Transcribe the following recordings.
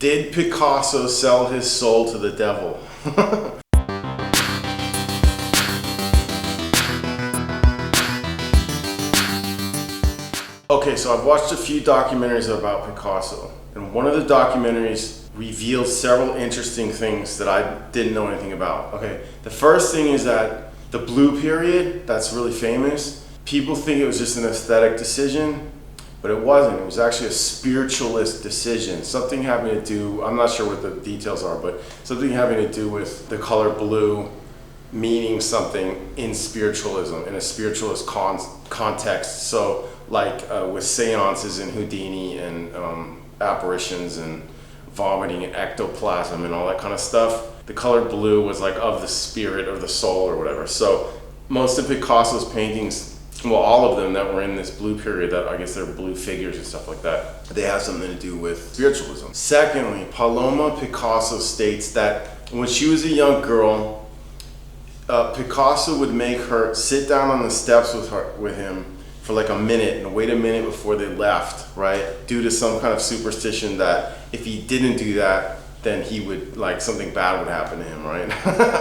Did Picasso sell his soul to the devil? Okay, so I've watched a few documentaries about Picasso, and one of the documentaries revealed several interesting things that I didn't know anything about. Okay, the first thing is that the blue period, that's really famous, people think it was just an aesthetic decision, but it wasn't. It was actually a spiritualist decision. Something having to do, I'm not sure what the details are, but something having to do with the color blue meaning something in spiritualism, in a spiritualist context. So like with seances and Houdini and apparitions and vomiting and ectoplasm and all that kind of stuff, the color blue was like of the spirit or the soul or whatever. So most of Picasso's paintings, well, all of them that were in this blue period, that I guess they're blue figures and stuff like that, they have something to do with spiritualism. Secondly, Paloma Picasso states that when she was a young girl, Picasso would make her sit down on the steps with him for like a minute and wait a minute before they left, right? Due to some kind of superstition that if he didn't do that, then he would, like, something bad would happen to him, right?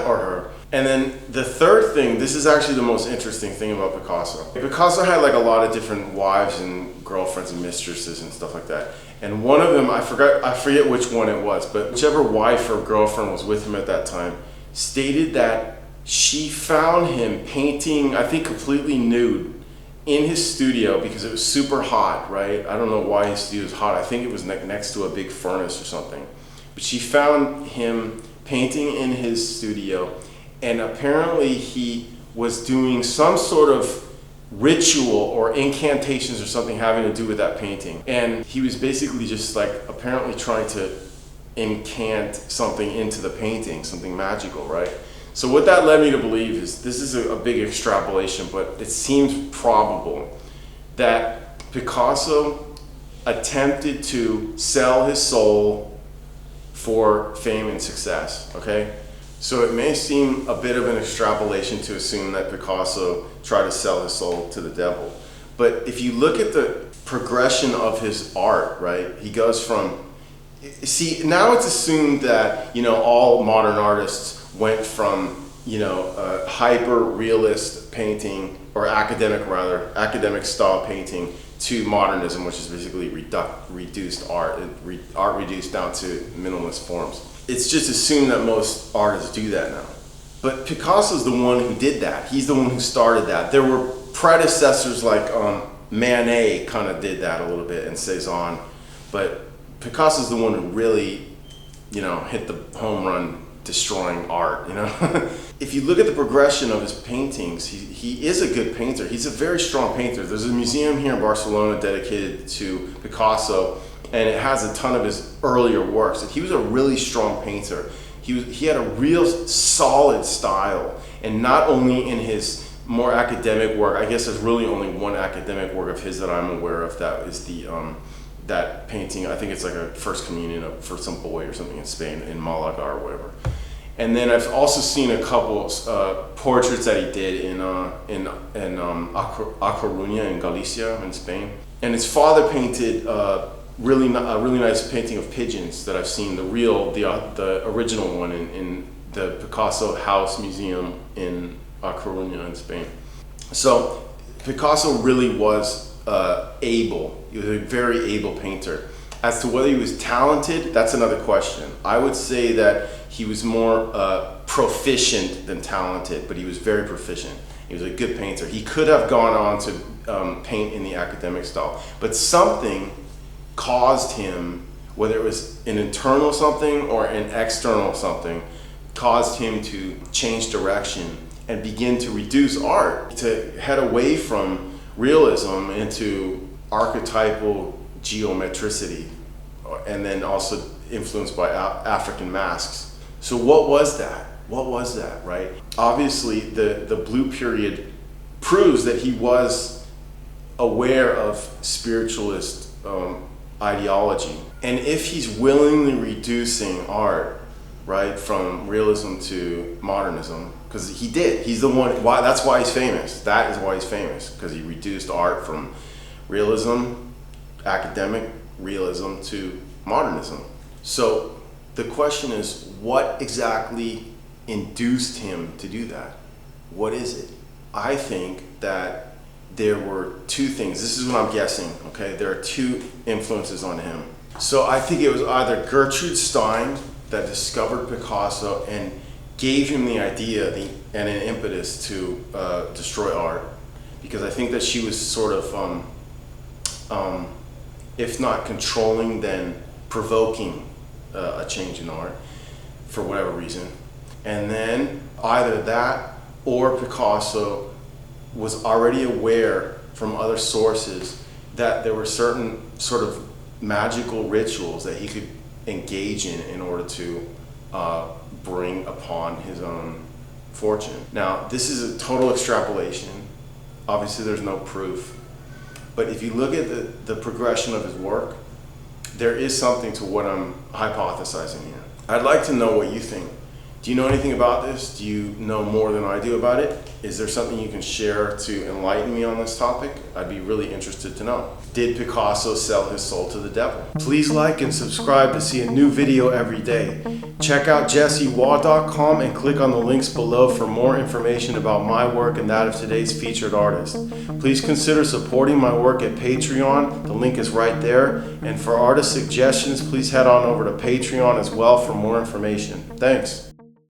Or her. And then the third thing, this is actually the most interesting thing about Picasso. Picasso had like a lot of different wives and girlfriends and mistresses and stuff like that. And one of them, I forget which one it was, but whichever wife or girlfriend was with him at that time stated that she found him painting, I think completely nude, in his studio because it was super hot, right? I don't know why his studio was hot. I think it was next to a big furnace or something. But she found him painting in his studio, and apparently he was doing some sort of ritual or incantations or something having to do with that painting. And he was basically just like apparently trying to incant something into the painting, something magical, right? So what that led me to believe is, this is a big extrapolation, but it seems probable that Picasso attempted to sell his soul for fame and success, okay? So it may seem a bit of an extrapolation to assume that Picasso tried to sell his soul to the devil. But if you look at the progression of his art, right, he goes from, see, now it's assumed that, you know, all modern artists went from, you know, hyper-realist painting, or academic style painting, to modernism, which is basically reduced art reduced down to minimalist forms. It's just assumed that most artists do that now. But Picasso's the one who did that. He's the one who started that. There were predecessors like Manet kind of did that a little bit, and Cezanne, but Picasso's the one who really, you know, hit the home run destroying art, you know? If you look at the progression of his paintings, he is a good painter. He's a very strong painter. There's a museum here in Barcelona dedicated to Picasso, and it has a ton of his earlier works. He was a really strong painter. He had a real solid style, and not only in his more academic work. I guess there's really only one academic work of his that I'm aware of. That is the that painting. I think it's like a First Communion for some boy or something in Spain, in Malaga or whatever. And then I've also seen a couple portraits that he did in A Coruña in Galicia in Spain. And his father painted a really nice painting of pigeons that I've seen, the original one in the Picasso House Museum in A Coruña in Spain. So Picasso really was able. He was a very able painter. As to whether he was talented, that's another question. I would say that he was more proficient than talented, but he was very proficient. He was a good painter. He could have gone on to paint in the academic style, but something caused him, whether it was an internal something or an external something, caused him to change direction and begin to reduce art, to head away from realism into archetypal geometricity, and then also influenced by African masks. So what was that? What was that, right? Obviously, the blue period proves that he was aware of spiritualist ideology. And if he's willingly reducing art, right, from realism to modernism, because he did, he's the one, that's why he's famous. That is why he's famous, because he reduced art from realism, academic realism, to modernism. So the question is, what exactly induced him to do that? What is it? I think that there were two things. This is what I'm guessing, okay? There are two influences on him. So I think it was either Gertrude Stein that discovered Picasso and gave him the idea and an impetus to destroy art, because I think that she was sort of, if not controlling, then provoking a change in art for whatever reason. And then either that or Picasso was already aware from other sources that there were certain sort of magical rituals that he could engage in order to bring upon his own fortune. Now, this is a total extrapolation. Obviously, there's no proof. But if you look at the progression of his work, there is something to what I'm hypothesizing here. I'd like to know what you think. Do you know anything about this? Do you know more than I do about it? Is there something you can share to enlighten me on this topic? I'd be really interested to know. Did Picasso sell his soul to the devil? Please like and subscribe to see a new video every day. Check out jessewaugh.com and click on the links below for more information about my work and that of today's featured artist. Please consider supporting my work at Patreon. The link is right there. And for artist suggestions, please head on over to Patreon as well for more information. Thanks.